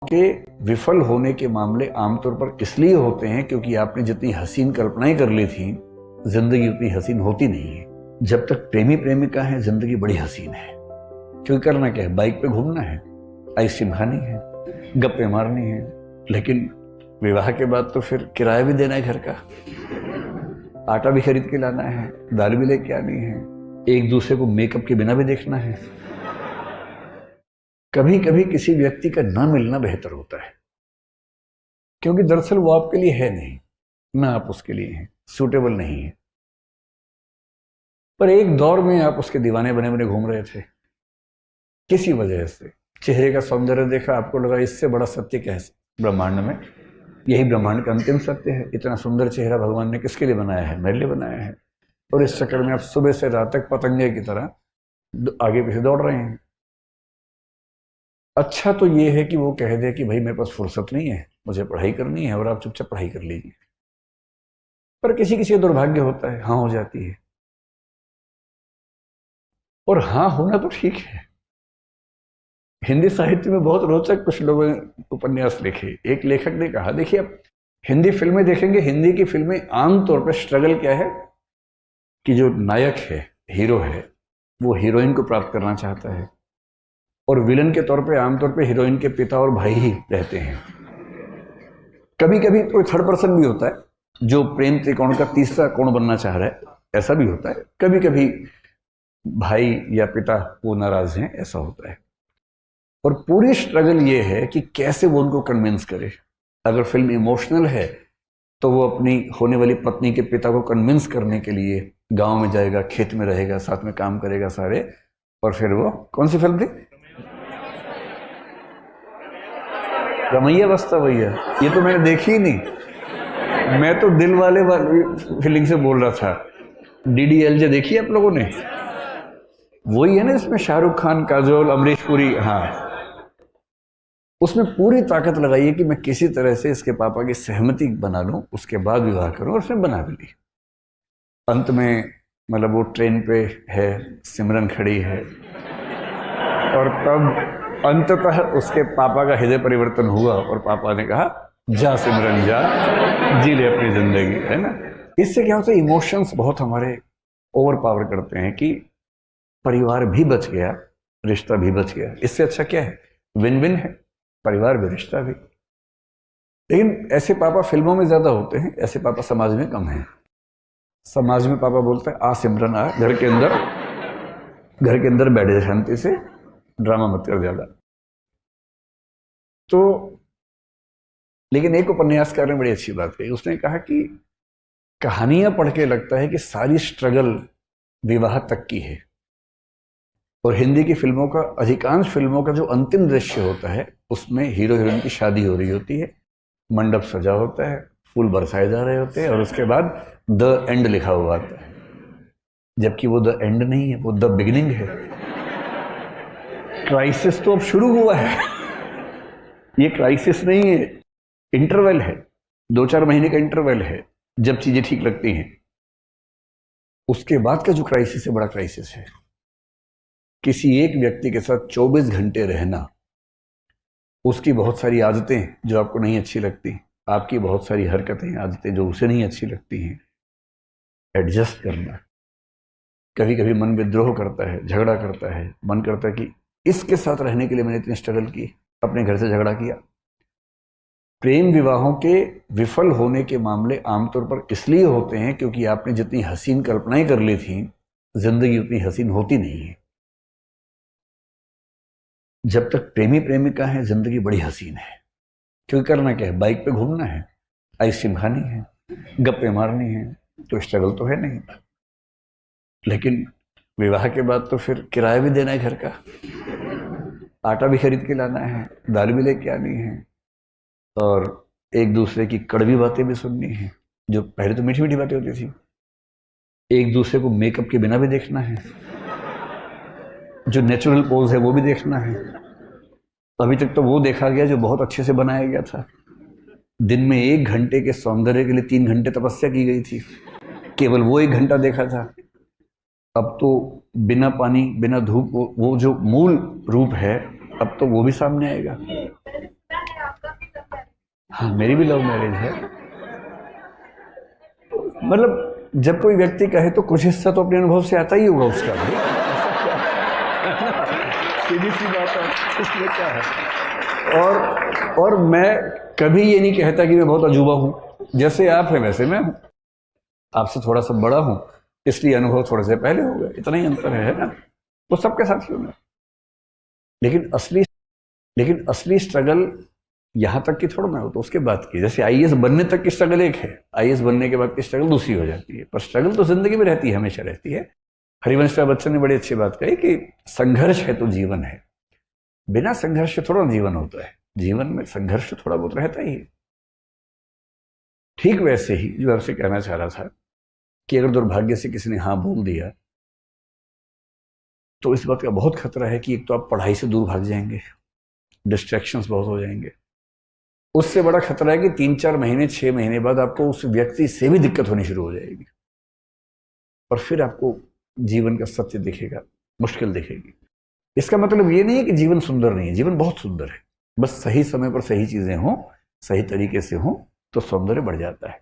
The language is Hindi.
के विफल होने के मामले आमतौर पर इसलिए होते हैं क्योंकि आपने जितनी हसीन कल्पनाएं कर ली थी, जिंदगी उतनी हसीन होती नहीं है। जब तक प्रेमी प्रेमिका है, जिंदगी बड़ी हसीन है। क्योंकि करना क्या है, बाइक पे घूमना है, आइसक्रीम खानी है, गप्पे मारनी है। लेकिन विवाह के बाद तो फिर किराया भी देना है घर का, आटा भी खरीद के लाना है, दाल भी लेके आनी है, एक दूसरे को मेकअप के बिना भी देखना है। कभी कभी किसी व्यक्ति का ना मिलना बेहतर होता है, क्योंकि दरअसल वो आपके लिए है नहीं, ना आप उसके लिए हैं, सूटेबल नहीं है। पर एक दौर में आप उसके दीवाने बने बने घूम रहे थे, किसी वजह से चेहरे का सौंदर्य देखा, आपको लगा इससे बड़ा सत्य क्या है ब्रह्मांड में, यही ब्रह्मांड का अंतिम सत्य है। इतना सुंदर चेहरा भगवान ने किसके लिए बनाया है? मेरे लिए बनाया है। और इस चक्कर में आप सुबह से रात तक पतंगे की तरह आगे पीछे दौड़ रहे हैं। अच्छा तो ये है कि वो कह दे कि भाई मेरे पास फुर्सत नहीं है, मुझे पढ़ाई करनी है, और आप चुपचाप पढ़ाई कर लीजिए। पर किसी किसी का दुर्भाग्य होता है, हाँ हो जाती है। और हाँ होना तो ठीक है। हिंदी साहित्य में बहुत रोचक कुछ लोगों ने उपन्यास लिखे। एक लेखक ने कहा, देखिए आप हिंदी फिल्में देखेंगे, हिंदी की फिल्में आमतौर पर स्ट्रगल क्या है कि जो नायक है, हीरो है, वो हीरोइन को प्राप्त करना चाहता है, और विलन के तौर पे आमतौर पे हीरोइन के पिता और भाई ही रहते हैं। कभी कभी तो थर्ड पर्सन भी होता है जो प्रेम त्रिकोण का तीसरा कोण बनना चाह रहा है, ऐसा भी होता है। कभी कभी भाई या पिता वो नाराज हैं, ऐसा होता है। और पूरी स्ट्रगल ये है कि कैसे वो उनको कन्विंस करे। अगर फिल्म इमोशनल है तो वो अपनी होने वाली पत्नी के पिता को कन्विंस करने के लिए गांव में जाएगा, खेत में रहेगा, साथ में काम करेगा सारे। और फिर वो कौन सी फिल्म थी? रमैया बस्ता भैया। ये तो मैंने देखी ही नहीं, मैं तो दिल वाले फीलिंग से बोल रहा था। DDLJ देखी आप लोगों ने? वही है ना, इसमें शाहरुख खान, काजोल, अमरीश पुरी। हाँ, उसमें पूरी ताकत लगाई है कि मैं किसी तरह से इसके पापा की सहमति बना लूं, उसके बाद विवाह करूं, और उसने बना भी ली। अंत में मतलब वो ट्रेन पे है, सिमरन खड़ी है, और तब अंततः उसके पापा का हृदय परिवर्तन हुआ और पापा ने कहा, जा सिमरन जा, जी ले अपनी जिंदगी, है ना। इससे क्या होता है, इमोशंस बहुत हमारे ओवर पावर करते हैं कि परिवार भी बच गया, रिश्ता भी बच गया। इससे अच्छा क्या है? विन विन है, परिवार भी रिश्ता भी। लेकिन ऐसे पापा फिल्मों में ज्यादा होते हैं, ऐसे पापा समाज में कम हैं। समाज में पापा बोलते हैं, आ सिमरन आ, घर के अंदर बैठ जा शांति से, ड्रामा मत कर ज्यादा। तो लेकिन एक उपन्यासकार ने बड़ी अच्छी बात कही। उसने कहा कि कहानियां पढ़ के लगता है कि सारी स्ट्रगल विवाह तक की है, और हिंदी की फिल्मों का, अधिकांश फिल्मों का जो अंतिम दृश्य होता है उसमें हीरो हीरोइन की शादी हो रही होती है, मंडप सजा होता है, फूल बरसाए जा रहे होते हैं, और उसके बाद द एंड लिखा हुआ आता है। जबकि वो द एंड नहीं है, वो द बिगिनिंग है। क्राइसिस तो अब शुरू हुआ है। ये क्राइसिस नहीं है, इंटरवल है, 2-4 महीने का इंटरवल है जब चीजें ठीक लगती हैं। उसके बाद का जो क्राइसिस है, बड़ा क्राइसिस है। किसी एक व्यक्ति के साथ 24 घंटे रहना, उसकी बहुत सारी आदतें जो आपको नहीं अच्छी लगती, आपकी बहुत सारी हरकतें, आदतें जो उसे नहीं अच्छी लगती हैं, एडजस्ट करना। कभी कभी मन विद्रोह करता है, झगड़ा करता है, मन करता है कि इसके साथ रहने के लिए मैंने इतनी स्ट्रगल की, अपने घर से झगड़ा किया। प्रेम विवाहों के विफल होने के मामले आमतौर पर इसलिए होते हैं क्योंकि आपने जितनी हसीन कल्पनाएं कर ली थी, जिंदगी उतनी हसीन होती नहीं है। जब तक प्रेमी प्रेमिका है, जिंदगी बड़ी हसीन है। क्योंकि करना क्या है, बाइक पे घूमना है, आइसक्रीम खानी है, गप्पे मारनी है, तो स्ट्रगल तो है नहीं। लेकिन विवाह के बाद तो फिर किराया भी देना है घर का, आटा भी खरीद के लाना है, दाल भी लेके आनी है, और एक दूसरे की कड़वी बातें भी सुननी है। जो पहले तो मीठी मीठी बातें होती थी, एक दूसरे को मेकअप के बिना भी देखना है, जो नेचुरल पोज है वो भी देखना है। अभी तक तो वो देखा गया जो बहुत अच्छे से बनाया गया था। दिन में 1 घंटे के सौंदर्य के लिए 3 घंटे तपस्या की गई थी, केवल वो 1 घंटा देखा था। अब तो बिना पानी, बिना धूप, वो जो मूल रूप है, अब तो वो भी सामने आएगा। हाँ, मेरी भी लव मैरिज है। मतलब जब कोई व्यक्ति कहे तो कुछ हिस्सा तो अपने अनुभव से आता ही होगा उसका भी। सीधी सी बात है, इसमें क्या है। और मैं कभी ये नहीं कहता कि मैं बहुत अजूबा हूँ। जैसे आप हैं वैसे मैं हूँ, आपसे थोड़ा सा बड़ा हूँ, इसलिए अनुभव थोड़े से पहले हो गए, इतना ही अंतर है ना। तो सबके साथ ही होना। लेकिन असली स्ट्रगल यहाँ तक की थोड़ा ना हो, तो उसके बाद की, जैसे आईएएस बनने तक की स्ट्रगल एक है, आईएएस बनने के बाद की स्ट्रगल दूसरी हो जाती है। पर स्ट्रगल तो जिंदगी में रहती है, हमेशा रहती है। हरिवंश राय बच्चन ने बड़ी अच्छी बात कही कि संघर्ष है तो जीवन है। बिना संघर्ष के थोड़ा जीवन होता है, जीवन में संघर्ष थोड़ा बहुत रहता ही है। ठीक वैसे ही जो आपसे कहना चाह रहा था कि अगर दुर्भाग्य से किसी ने हाँ बोल दिया तो इस बात का बहुत खतरा है कि एक तो आप पढ़ाई से दूर भाग जाएंगे, डिस्ट्रैक्शंस बहुत हो जाएंगे। उससे बड़ा खतरा है कि 3-4 महीने 6 महीने बाद आपको उस व्यक्ति से भी दिक्कत होनी शुरू हो जाएगी और फिर आपको जीवन का सत्य दिखेगा, मुश्किल दिखेगी। इसका मतलब ये नहीं है कि जीवन सुंदर नहीं है, जीवन बहुत सुंदर है। बस सही समय पर सही चीजें हों, सही तरीके से हों तो सौंदर्य बढ़ जाता है।